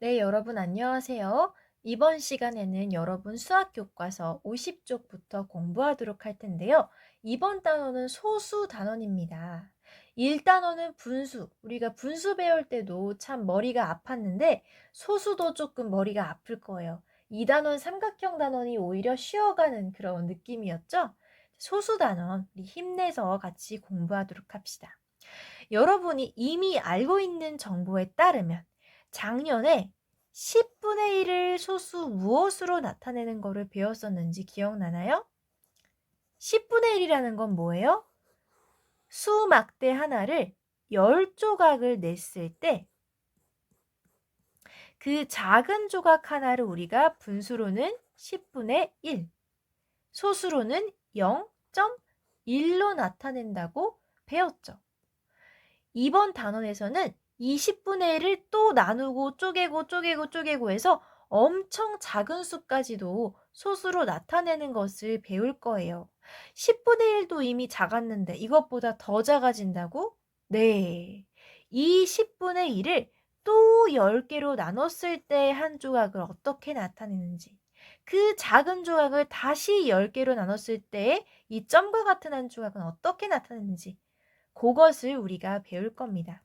네, 여러분 안녕하세요. 이번 시간에는 여러분 수학 교과서 50쪽부터 공부하도록 할 텐데요. 이번 단원은 소수 단원입니다. 1단원은 분수. 우리가 분수 배울 때도 참 머리가 아팠는데 소수도 조금 머리가 아플 거예요. 2단원 삼각형 단원이 오히려 쉬어가는 그런 느낌이었죠? 소수 단원, 우리 힘내서 같이 공부하도록 합시다. 여러분이 이미 알고 있는 정보에 따르면 작년에 10분의 1을 소수 무엇으로 나타내는 거를 배웠었는지 기억나나요? 10분의 1이라는 건 뭐예요? 수막대 하나를 10조각을 냈을 때 그 작은 조각 하나를 우리가 분수로는 10분의 1, 소수로는 0.1로 나타낸다고 배웠죠. 이번 단원에서는 20분의 1을 또 나누고 쪼개고 해서 엄청 작은 수까지도 소수로 나타내는 것을 배울 거예요. 10분의 1도 이미 작았는데 이것보다 더 작아진다고? 네. 이 10분의 1을 또 10개로 나눴을 때 한 조각을 어떻게 나타내는지, 그 작은 조각을 다시 10개로 나눴을 때 이 점과 같은 한 조각은 어떻게 나타내는지 그것을 우리가 배울 겁니다.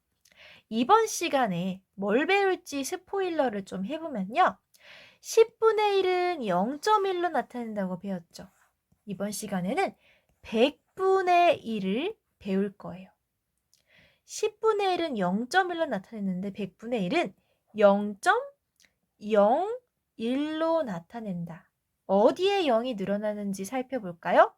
이번 시간에 뭘 배울지 스포일러를 좀 해보면요. 10분의 1은 0.1로 나타낸다고 배웠죠. 이번 시간에는 100분의 1을 배울 거예요. 10분의 1은 0.1로 나타냈는데 100분의 1은 0.01로 나타낸다. 어디에 0이 늘어나는지 살펴볼까요?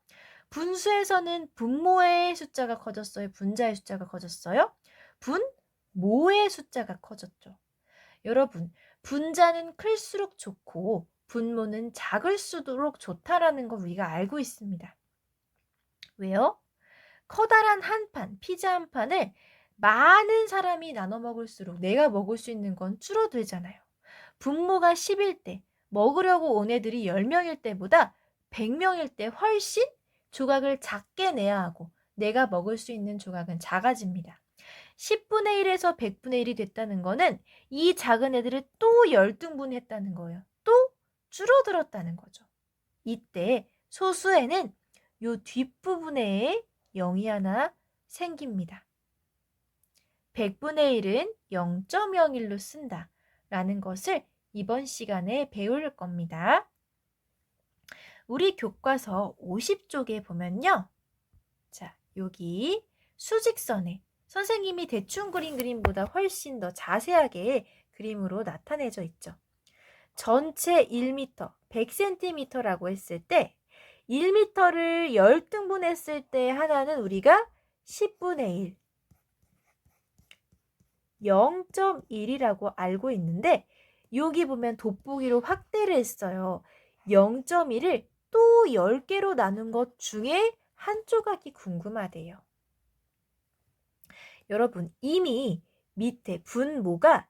분수에서는 분모의 숫자가 커졌어요? 분자의 숫자가 커졌어요? 분모의 숫자가 커졌죠. 여러분, 분자는 클수록 좋고 분모는 작을수록 좋다라는 걸 우리가 알고 있습니다. 왜요? 커다란 한 판, 피자 한 판을 많은 사람이 나눠 먹을수록 내가 먹을 수 있는 건 줄어들잖아요. 분모가 10일 때, 먹으려고 온 애들이 10명일 때보다 100명일 때 훨씬 조각을 작게 내야 하고 내가 먹을 수 있는 조각은 작아집니다. 10분의 1에서 100분의 1이 됐다는 거는 이 작은 애들을 또 열등분했다는 거예요. 또 줄어들었다는 거죠. 이때 소수에는 요 뒷부분에 0이 하나 생깁니다. 100분의 1은 0.01로 쓴다 라는 것을 이번 시간에 배울 겁니다. 우리 교과서 50쪽에 보면요. 자, 여기 수직선에 선생님이 대충 그린 그림보다 훨씬 더 자세하게 그림으로 나타내져 있죠. 전체 1m, 100cm라고 했을 때 1m를 열등분했을 때 하나는 우리가 10분의 1, 0.1이라고 알고 있는데 여기 보면 돋보기로 확대를 했어요. 0.1을 또 10개로 나눈 것 중에 한 조각이 궁금하대요. 여러분, 이미 밑에 분모가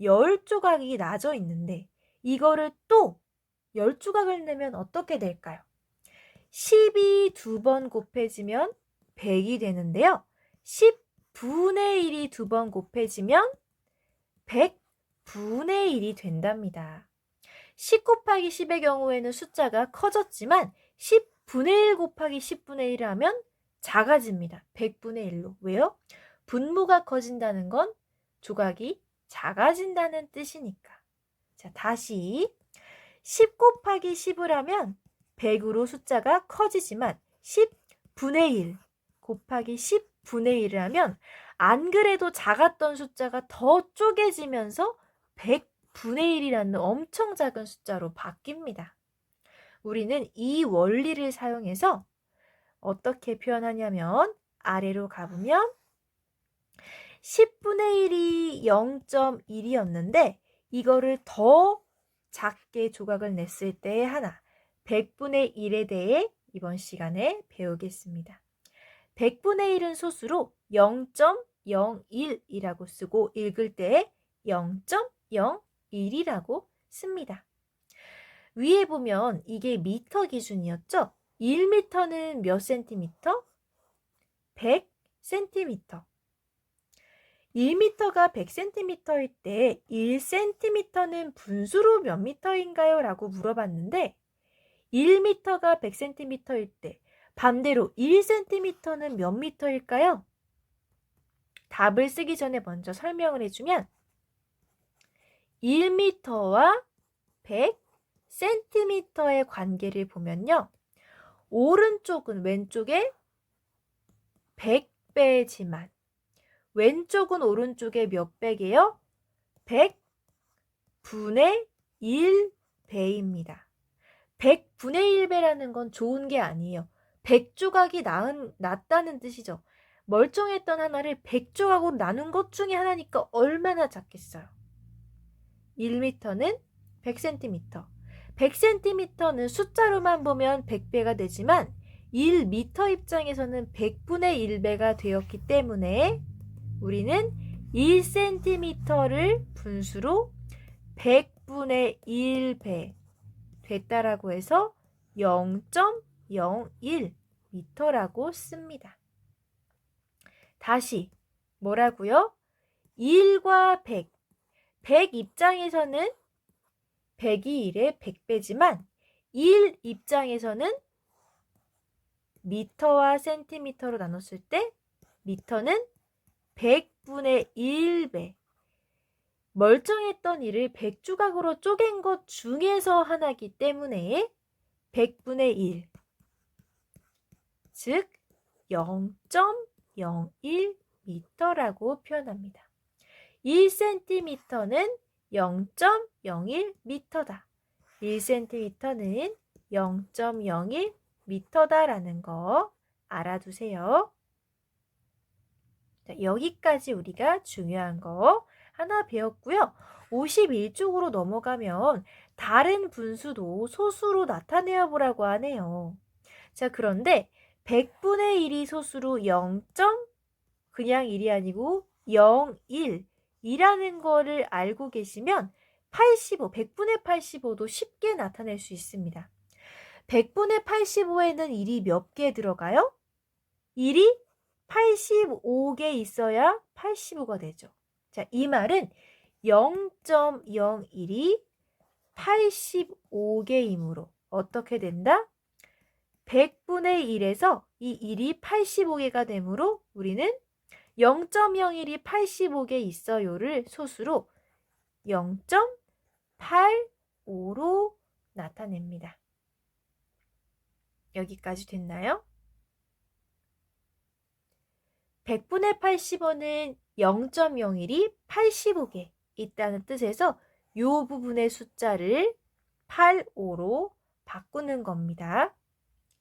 10조각이 나져 있는데 이거를 또 10조각을 내면 어떻게 될까요? 10이 2번 곱해지면 100이 되는데요. 10분의 1이 2번 곱해지면 100분의 1이 된답니다. 10 곱하기 10의 경우에는 숫자가 커졌지만 10분의 1 곱하기 10분의 1을 하면 작아집니다. 100분의 1로. 왜요? 분모가 커진다는 건 조각이 작아진다는 뜻이니까. 자, 다시 10 곱하기 10을 하면 100으로 숫자가 커지지만 10분의 1 곱하기 10분의 1을 하면 안 그래도 작았던 숫자가 더 쪼개지면서 100분의 1이라는 엄청 작은 숫자로 바뀝니다. 우리는 이 원리를 사용해서 어떻게 표현하냐면 아래로 가보면 10분의 1이 0.1이었는데 이거를 더 작게 조각을 냈을 때의 하나 100분의 1에 대해 이번 시간에 배우겠습니다. 100분의 1은 소수로 0.01이라고 쓰고 읽을 때 0.01이라고 씁니다. 위에 보면 이게 미터 기준이었죠? 1미터는 몇 센티미터? 100cm. 1m가 100cm일 때 1cm는 분수로 몇 미터인가요? 라고 물어봤는데 1m가 100cm일 때 반대로 1cm는 몇 미터일까요? 답을 쓰기 전에 먼저 설명을 해주면 1m와 100cm의 관계를 보면요. 오른쪽은 왼쪽에 100배지만 왼쪽은 오른쪽에 몇 배게요? 100분의 1배입니다. 100분의 1배라는 건 좋은 게 아니에요. 100조각이 낫다는 뜻이죠. 멀쩡했던 하나를 100조각으로 나눈 것 중에 하나니까 얼마나 작겠어요. 1m는 100cm. 100cm는 숫자로만 보면 100배가 되지만 1m 입장에서는 100분의 1배가 되었기 때문에 우리는 1cm를 분수로 100분의 1배 됐다라고 해서 0.01m라고 씁니다. 다시 뭐라고요? 1과 100. 100 입장에서는 100이 1의 100배지만 1 입장에서는 미터와 센티미터로 나눴을 때 미터는 100분의 1배. 멀쩡했던 1을 100조각으로 쪼갠 것 중에서 하나이기 때문에 100분의 1, 즉 0.01m라고 표현합니다. 1cm는 0.01m다. 1cm는 0.01m다라는 거 알아두세요. 자, 여기까지 우리가 중요한 거 하나 배웠고요. 51쪽으로 넘어가면 다른 분수도 소수로 나타내어 보라고 하네요. 자, 그런데 100분의 1이 소수로 0. 그냥 1이 아니고 0.1이라는 거를 알고 계시면 85, 100분의 85도 쉽게 나타낼 수 있습니다. 100분의 85에는 1이 몇 개 들어가요? 1이 85개 있어야 85가 되죠. 자, 이 말은 0.01이 85개이므로 어떻게 된다? 100분의 1에서 이 1이 85개가 되므로 우리는 0.01이 85개 있어요를 소수로 0.85로 나타냅니다. 여기까지 됐나요? 100분의 85는 0.01이 85개 있다는 뜻에서 이 부분의 숫자를 85로 바꾸는 겁니다.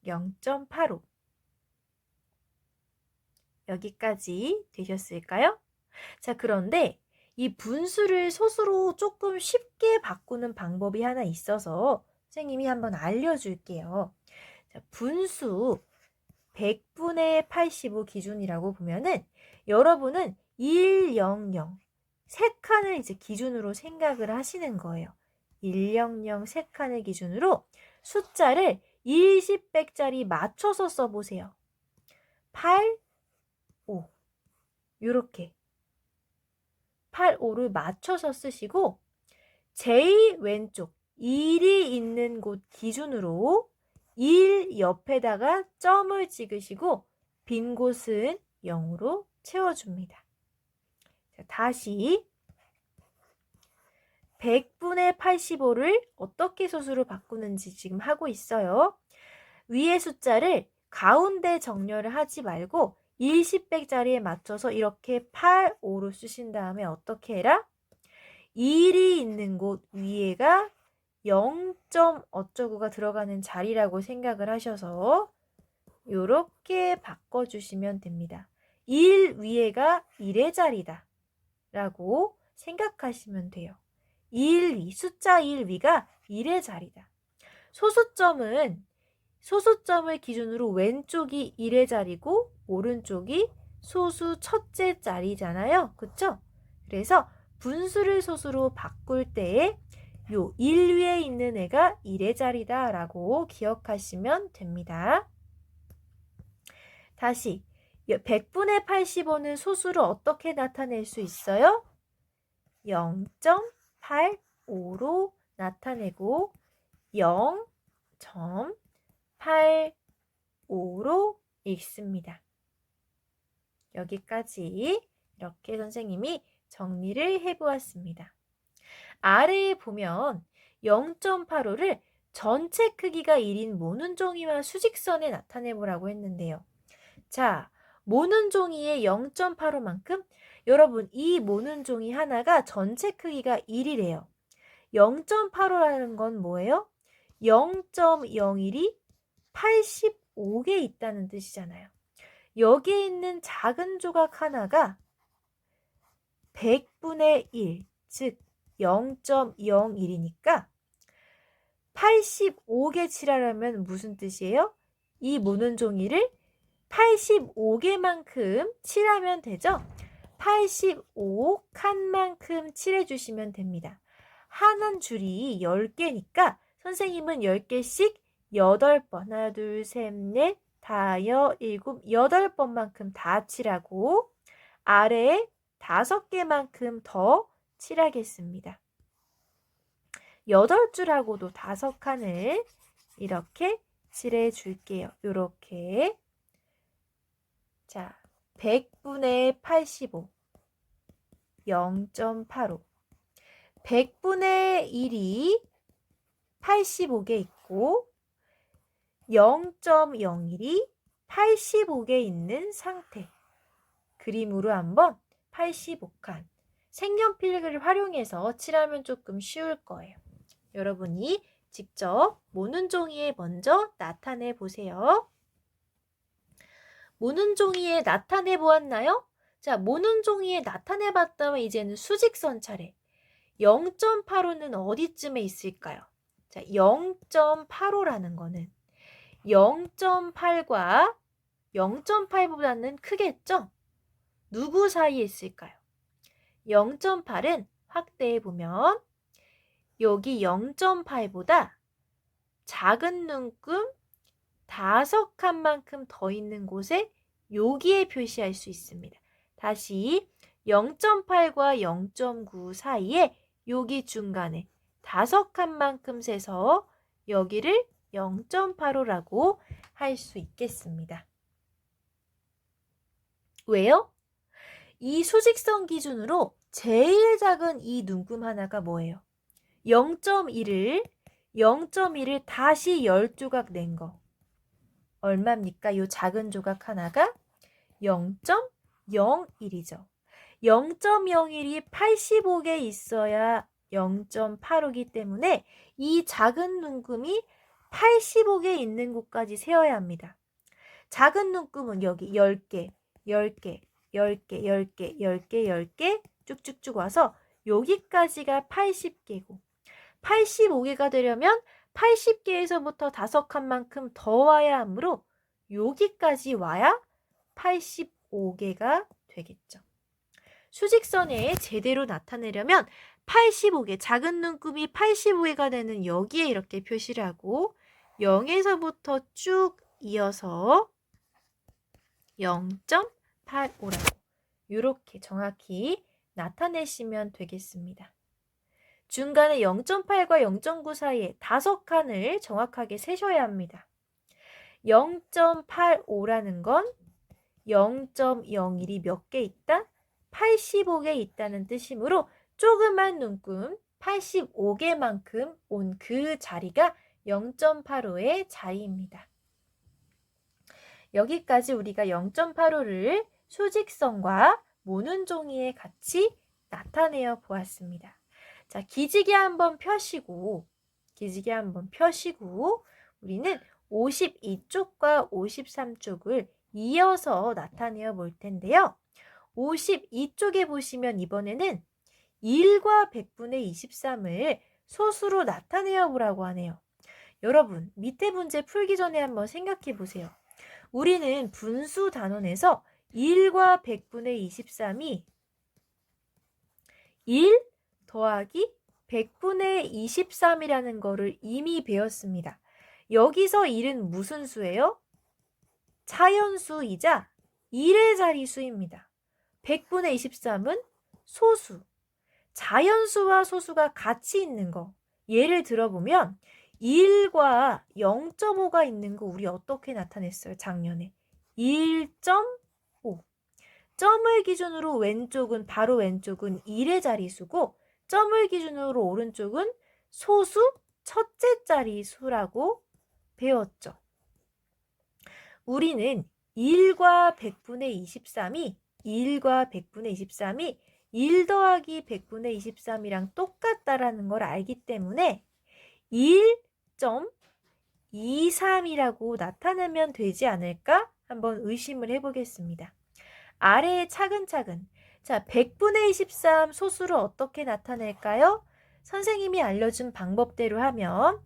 0.85. 여기까지 되셨을까요? 자, 그런데 이 분수를 소수로 조금 쉽게 바꾸는 방법이 하나 있어서 선생님이 한번 알려줄게요. 자, 분수 100분의 85 기준이라고 보면은 여러분은 100 세 칸을 이제 기준으로 생각을 하시는 거예요. 100 세 칸을 기준으로 숫자를 20백짜리 맞춰서 써보세요. 8, 5 이렇게 8, 5를 맞춰서 쓰시고 제일 왼쪽 1이 있는 곳 기준으로 1 옆에다가 점을 찍으시고 빈 곳은 0으로 채워줍니다. 자, 다시 100분의 85를 어떻게 소수로 바꾸는지 지금 하고 있어요. 위의 숫자를 가운데 정렬을 하지 말고 20백짜리에 맞춰서 이렇게 8, 5로 쓰신 다음에 어떻게 해라? 1이 있는 곳 위에가 0. 어쩌고가 들어가는 자리라고 생각을 하셔서 이렇게 바꿔주시면 됩니다. 1 위에가 1의 자리다 라고 생각하시면 돼요. 1 위, 숫자 1 위가 1의 자리다. 소수점을 기준으로 왼쪽이 1의 자리고 오른쪽이 소수 첫째 자리잖아요. 그쵸? 그래서 분수를 소수로 바꿀 때에 요 1 위에 있는 애가 1의 자리다 라고 기억하시면 됩니다. 다시 100분의 85는 소수를 어떻게 나타낼 수 있어요? 0.85로 나타내고 0.85로 읽습니다. 여기까지 이렇게 선생님이 정리를 해보았습니다. 아래에 보면 0.85를 전체 크기가 1인 모눈 종이와 수직선에 나타내보라고 했는데요. 자, 모눈 종이의 0.85만큼 여러분 이 모눈 종이 하나가 전체 크기가 1이래요. 0.85라는 건 뭐예요? 0.01이 85개 있다는 뜻이잖아요. 여기에 있는 작은 조각 하나가 100분의 1, 즉 0.01이니까 85개 칠하려면 무슨 뜻이에요? 이 모눈 종이를 85개만큼 칠하면 되죠? 85칸만큼 칠해주시면 됩니다. 한 줄이 10개니까 선생님은 10개씩 8번, 하나, 둘, 셋, 넷, 다섯, 일곱, 8번만큼 다 칠하고 아래에 5개만큼 더 칠하겠습니다. 8줄하고도 5칸을 이렇게 칠해 줄게요. 이렇게. 자, 100분의 85, 0.85. 100분의 1이 85개 있고 0.01이 85개 있는 상태. 그림으로 한번 85칸. 색연필을 활용해서 칠하면 조금 쉬울 거예요. 여러분이 직접 모눈 종이에 먼저 나타내 보세요. 모눈 종이에 나타내 보았나요? 자, 모눈 종이에 나타내 봤다면 이제는 수직선 차례. 0.85는 어디쯤에 있을까요? 자, 0.85라는 거는 0.8과 0.8보다는 크겠죠? 누구 사이에 있을까요? 0.8은 확대해 보면 여기 0.8보다 작은 눈금 5칸만큼 더 있는 곳에 여기에 표시할 수 있습니다. 다시 0.8과 0.9 사이에 여기 중간에 5칸만큼 세서 여기를 0.85라고 할 수 있겠습니다. 왜요? 이 수직선 기준으로 제일 작은 이 눈금 하나가 뭐예요? 0.1을 다시 10조각 낸 거. 얼마입니까? 이 작은 조각 하나가 0.01이죠. 0.01이 85개 있어야 0.85이기 때문에 이 작은 눈금이 85개 있는 곳까지 세어야 합니다. 작은 눈금은 여기 10개, 10개, 10개, 10개, 10개, 10개 쭉쭉쭉 와서 여기까지가 80개고 85개가 되려면 80개에서부터 5칸만큼 더 와야 하므로 여기까지 와야 85개가 되겠죠. 수직선에 제대로 나타내려면 85개, 작은 눈금이 85개가 되는 여기에 이렇게 표시를 하고 0에서부터 쭉 이어서 0.85라고 이렇게 정확히 나타내시면 되겠습니다. 중간에 0.8과 0.9 사이에 5칸을 정확하게 세셔야 합니다. 0.85라는 건 0.01이 몇 개 있다? 85개 있다는 뜻이므로 조그만 눈금 85개만큼 온 그 자리가 0.85의 자리입니다. 여기까지 우리가 0.85를 수직선과 모눈 종이에 같이 나타내어 보았습니다. 자, 기지개 한번 펴시고 우리는 52쪽과 53쪽을 이어서 나타내어 볼 텐데요. 52쪽에 보시면 이번에는 1과 100분의 23을 소수로 나타내어 보라고 하네요. 여러분, 밑에 문제 풀기 전에 한번 생각해 보세요. 우리는 분수 단원에서 1과 100분의 23이 1 더하기 100분의 23이라는 거를 이미 배웠습니다. 여기서 1은 무슨 수예요? 자연수이자 1의 자리수입니다. 100분의 23은 소수. 자연수와 소수가 같이 있는 거. 예를 들어보면 1과 0.5가 있는 거 우리 어떻게 나타냈어요? 작년에. 1.5. 점을 기준으로 왼쪽은 바로 왼쪽은 1의 자리수고 점을 기준으로 오른쪽은 소수 첫째 자리수라고 배웠죠. 우리는 1과 100분의 23이 1 더하기 100분의 23이랑 똑같다라는 걸 알기 때문에 1.23이라고 나타내면 되지 않을까? 한번 의심을 해보겠습니다. 아래에 차근차근. 자, 100분의 23 소수를 어떻게 나타낼까요? 선생님이 알려준 방법대로 하면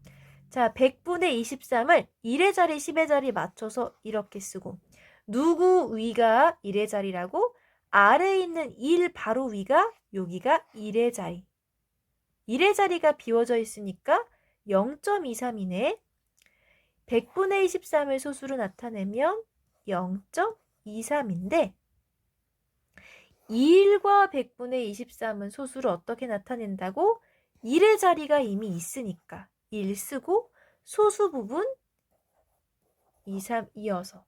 자, 100분의 23을 1의 자리, 10의 자리 맞춰서 이렇게 쓰고 누구 위가 1의 자리라고? 아래에 있는 1 바로 위가 여기가 1의 자리. 1의 자리가 비워져 있으니까 0.23이네. 100분의 23을 소수로 나타내면 0.23인데 1과 100분의 23은 소수를 어떻게 나타낸다고? 1의 자리가 이미 있으니까 1 쓰고 소수 부분 23 이어서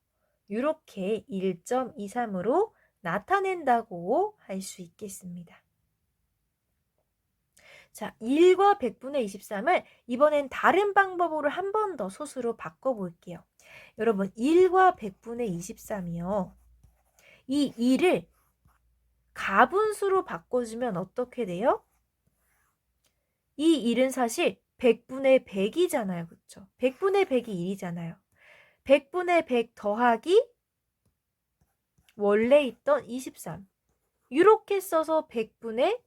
이렇게 1.23으로 나타낸다고 할 수 있겠습니다. 자, 1과 100분의 23을 이번엔 다른 방법으로 한 번 더 소수로 바꿔볼게요. 여러분 1과 100분의 23이요. 이 1을 가분수로 바꿔주면 어떻게 돼요? 이 1은 사실 100분의 100이잖아요. 그쵸? 100분의 100이 1이잖아요. 100분의 100 더하기 원래 있던 23. 이렇게 써서 100분의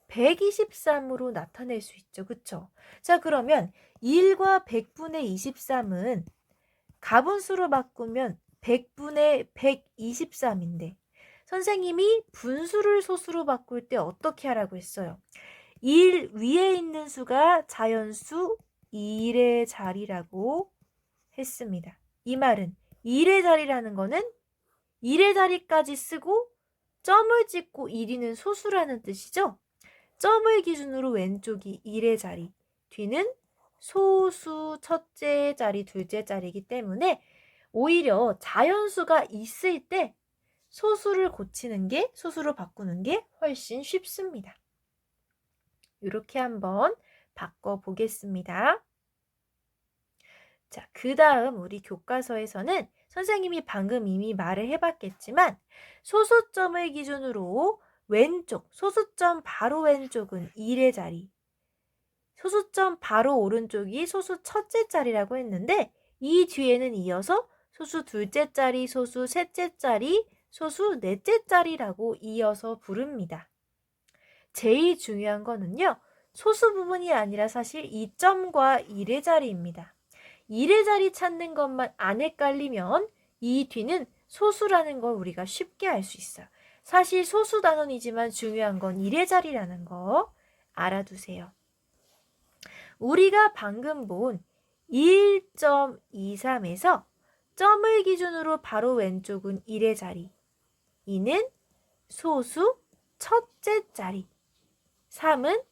123으로 나타낼 수 있죠. 그쵸? 자, 그러면 1과 100분의 23은 가분수로 바꾸면 100분의 123인데 선생님이 분수를 소수로 바꿀 때 어떻게 하라고 했어요? 1 위에 있는 수가 자연수 1의 자리라고 했습니다. 이 말은 1의 자리라는 거는 1의 자리까지 쓰고 점을 찍고 1위는 소수라는 뜻이죠. 점을 기준으로 왼쪽이 1의 자리, 뒤는 소수 첫째 자리, 둘째 자리이기 때문에 오히려 자연수가 있을 때 소수를 고치는 게, 소수로 바꾸는 게 훨씬 쉽습니다. 이렇게 한번 바꿔보겠습니다. 자, 그 다음 우리 교과서에서는 선생님이 방금 이미 말을 해봤겠지만 소수점을 기준으로 왼쪽, 소수점 바로 왼쪽은 1의 자리, 소수점 바로 오른쪽이 소수 첫째 자리라고 했는데 이 뒤에는 이어서 소수 둘째 자리, 소수 셋째 자리, 소수 넷째 자리라고 이어서 부릅니다. 제일 중요한 거는요. 소수 부분이 아니라 사실 2점과 1의 자리입니다. 1의 자리 찾는 것만 안 헷갈리면 이 뒤는 소수라는 걸 우리가 쉽게 알 수 있어요. 사실 소수 단원이지만 중요한 건 1의 자리라는 거 알아두세요. 우리가 방금 본 1.23에서 점을 기준으로 바로 왼쪽은 1의 자리, 2는 소수 첫째 자리, 3은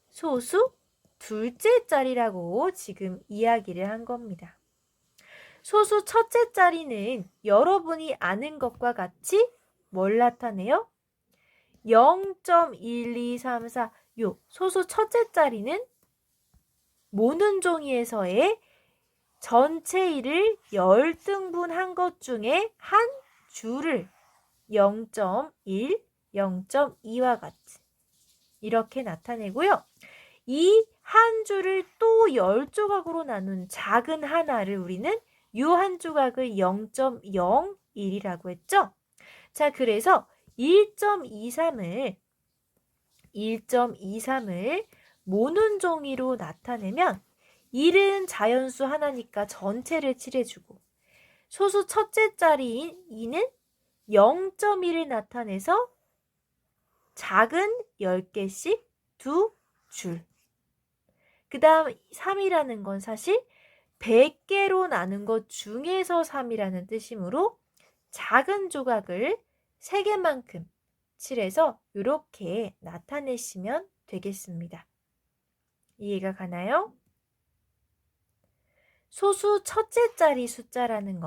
소수 둘째 자리라고 지금 이야기를 한 겁니다. 소수 첫째 자리는 여러분이 아는 것과 같이 뭘 나타내요? 0.1234 요 소수 첫째 자리는 모는 종이에서의 전체 일을 열등분한 것 중에 한 줄을 0.1, 0.2와 같이 이렇게 나타내고요. 이 한 줄을 또 10조각으로 나눈 작은 하나를 우리는 이 한 조각을 0.01이라고 했죠. 자, 그래서 1.23을 모는 종이로 나타내면 1은 자연수 하나니까 전체를 칠해주고 소수 첫째 자리인 2는 0.1을 나타내서 작은 10개씩 두 줄. 그 다음 3이라는 건 사실 100개로 나눈 것 중에서 3이라는 뜻이므로 작은 조각을 3개만큼 칠해서 이렇게 나타내시면 되겠습니다. 이해가 가나요? 소수 첫째 자리 숫자라는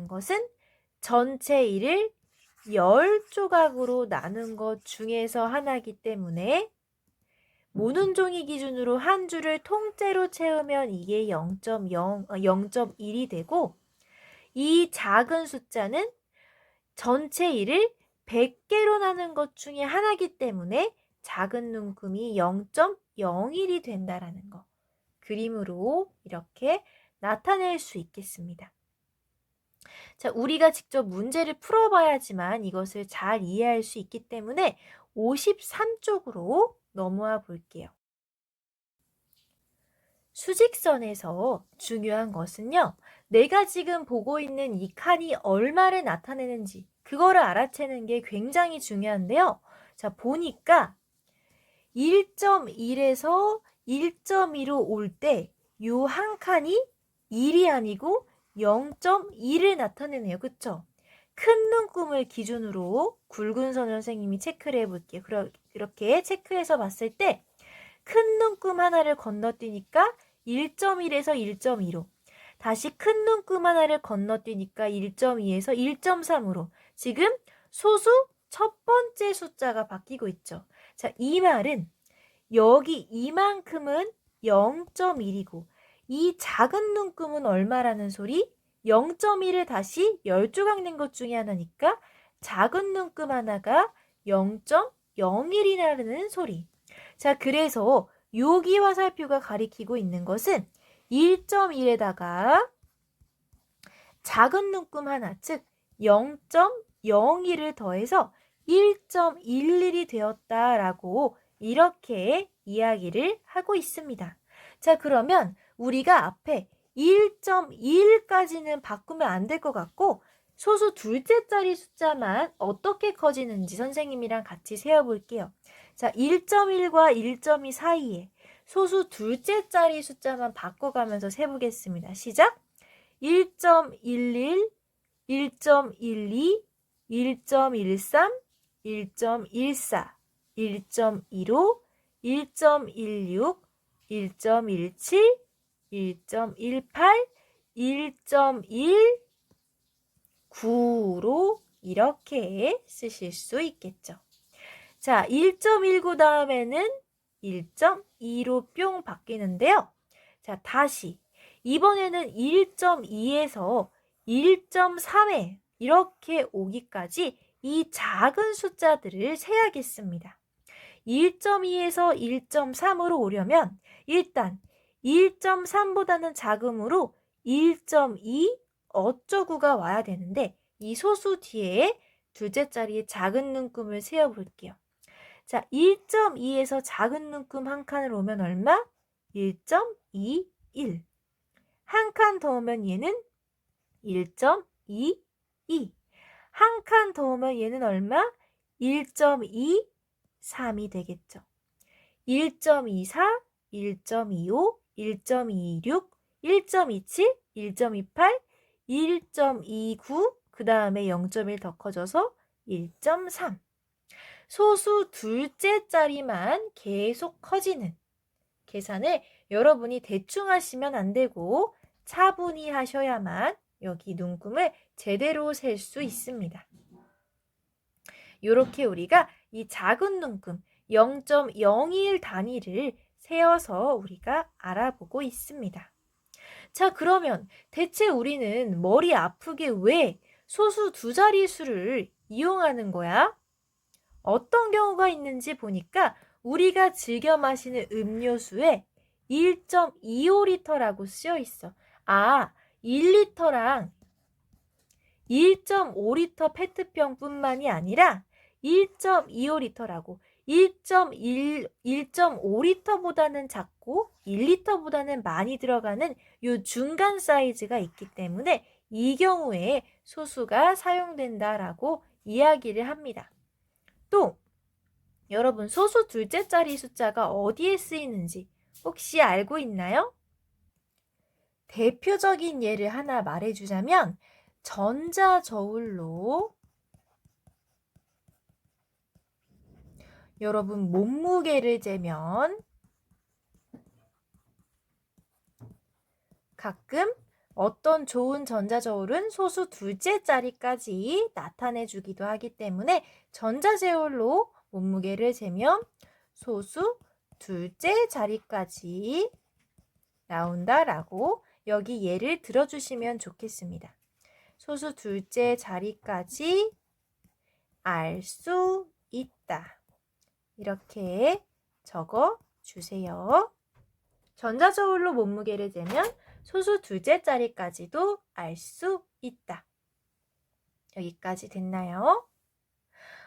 것은 전체 1을 10조각으로 나눈 것 중에서 하나이기 때문에 모는 종이 기준으로 한 줄을 통째로 채우면 이게 0.1이 되고, 이 작은 숫자는 전체 1을 100개로 나눈 것 중에 하나이기 때문에 작은 눈금이 0.01이 된다라는 거. 그림으로 이렇게 나타낼 수 있겠습니다. 자, 우리가 직접 문제를 풀어봐야지만 이것을 잘 이해할 수 있기 때문에 53쪽으로 넘어와 볼게요. 수직선에서 중요한 것은요, 내가 지금 보고 있는 이 칸이 얼마를 나타내는지 그거를 알아채는 게 굉장히 중요한데요. 자, 보니까 1.1에서 1.2로 올 때 이 한 칸이 1이 아니고 0.1을 나타내네요. 그쵸? 큰 눈금을 기준으로 굵은 선을 선생님이 체크를 해볼게요. 이렇게 체크해서 봤을 때 큰 눈금 하나를 건너뛰니까 1.1에서 1.2로, 다시 큰 눈금 하나를 건너뛰니까 1.2에서 1.3으로 지금 소수 첫 번째 숫자가 바뀌고 있죠. 자, 이 말은 여기 이만큼은 0.1이고 이 작은 눈금은 얼마라는 소리? 0.1을 다시 10조각 낸 것 중에 하나니까 작은 눈금 하나가 0.01이라는 소리. 자, 그래서 여기 화살표가 가리키고 있는 것은 1.1에다가 작은 눈금 하나, 즉 0.01을 더해서 1.11이 되었다라고 이렇게 이야기를 하고 있습니다. 자, 그러면 우리가 앞에 1.1까지는 바꾸면 안 될 것 같고 소수 둘째 자리 숫자만 어떻게 커지는지 선생님이랑 같이 세어볼게요. 자, 1.1과 1.2 사이에 소수 둘째 자리 숫자만 바꿔가면서 세보겠습니다. 시작! 1.11, 1.12, 1.13, 1.14, 1.15, 1.16, 1.17, 1.18, 1.19로 이렇게 쓰실 수 있겠죠. 자, 1.19 다음에는 1.2로 뿅 바뀌는데요. 자, 다시 이번에는 1.2에서 1.3에 이렇게 오기까지 이 작은 숫자들을 세야겠습니다. 1.2에서 1.3으로 오려면 일단 1.3보다는 작음으로 1.2 어쩌구가 와야 되는데 이 소수 뒤에 둘째 자리에 작은 눈금을 세어볼게요. 자, 1.2에서 작은 눈금 한 칸을 오면 얼마? 1.21. 한 칸 더 오면 얘는 1.22. 한 칸 더 오면 얘는 얼마? 1.23이 되겠죠. 1.24, 1.25, 1.26, 1.27, 1.28, 1.29, 그 다음에 0.1 더 커져서 1.3. 소수 둘째 자리만 계속 커지는 계산을 여러분이 대충 하시면 안 되고 차분히 하셔야만 여기 눈금을 제대로 셀 수 있습니다. 이렇게 우리가 이 작은 눈금 0.01 단위를 세어서 우리가 알아보고 있습니다. 자, 그러면 대체 우리는 머리 아프게 왜 소수 두 자릿수를 이용하는 거야? 어떤 경우가 있는지 보니까 우리가 즐겨 마시는 음료수에 1.25리터라고 쓰여 있어. 아, 1리터랑 1.5리터 페트병뿐만이 아니라 1.25리터라고 1.5리터보다는 작고 1리터보다는 많이 들어가는 요 중간 사이즈가 있기 때문에 이 경우에 소수가 사용된다라고 이야기를 합니다. 또 여러분 소수 둘째 자리 숫자가 어디에 쓰이는지 혹시 알고 있나요? 대표적인 예를 하나 말해주자면 전자저울로 여러분 몸무게를 재면 가끔 어떤 좋은 전자저울은 소수 둘째 자리까지 나타내 주기도 하기 때문에 전자저울로 몸무게를 재면 소수 둘째 자리까지 나온다라고 여기 예를 들어주시면 좋겠습니다. 소수 둘째 자리까지 알 수 있다. 이렇게 적어 주세요. 전자저울로 몸무게를 재면 소수 둘째 자리까지도 알 수 있다. 여기까지 됐나요?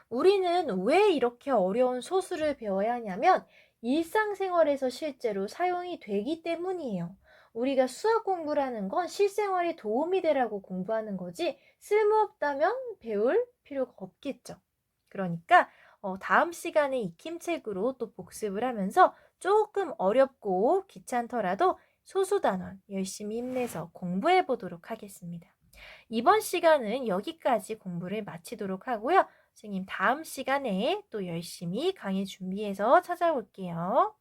우리는 왜 이렇게 어려운 소수를 배워야 하냐면 일상생활에서 실제로 사용이 되기 때문이에요. 우리가 수학 공부라는 건 실생활에 도움이 되라고 공부하는 거지 쓸모없다면 배울 필요가 없겠죠. 그러니까 다음 시간에 익힘책으로 또 복습을 하면서 조금 어렵고 귀찮더라도 소수 단원 열심히 힘내서 공부해 보도록 하겠습니다. 이번 시간은 여기까지 공부를 마치도록 하고요. 선생님 다음 시간에 또 열심히 강의 준비해서 찾아올게요.